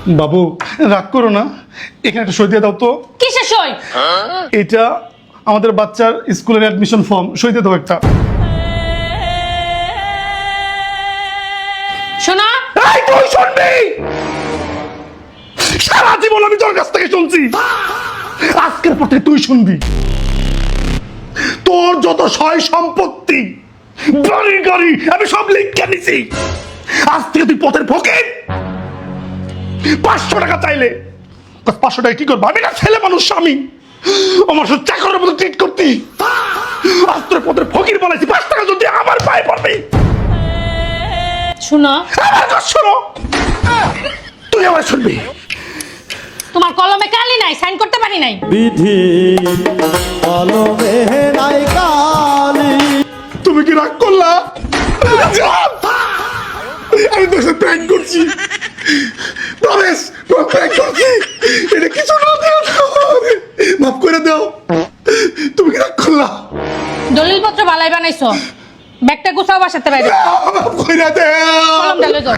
বাবু রাগ করো না, এখানে একটা সই দিয়ে দাও তো। কিসের সই? এটা আমাদের বাচ্চার স্কুলের অ্যাডমিশন ফর্ম, সই দিয়ে দাও একটা। শোনা, এই তুই শুনবি? সারা জীবন আমি তোর কাছ থেকে শুনছি, আজকের পর থেকে তুই শুনবি। তোর যত সয় সম্পত্তি, বাড়ি গাড়ি আমি সব লিখে নিছি। আজ থেকে তুই পথের ফকির। 500 টাকা চাইলে 500 টাকা কি করবো? আমি না ছেলে মানুষ, স্বামী, আমার সাথে চাকরের মতো ট্রিট করতি। আজ তোর পথের ফকির বানাইছি, 5 টাকা যদি আমার পায়ে পড়বে। শোনো, আমার কথা শোনো, তুই আমার শুনবি। তোমার কলমে কালি নাই, সাইন করতে পারি নাই। বিধি কলমে নাই কালি। তুমি কি রাগ করলা? আমি তোর সাথে প্র্যাঙ্ক করছি, প্রমেশ, প্র্যাঙ্ক করছি। এটা কিছু না, মাফ করে দাও। তুমি কি রাগ করলা? দলিলপত্র বালাই বানাইছো, ব্যাগটা গুছাও, বাসাতে বাইরে মাফ করে দাও। কলম ডালে যাও।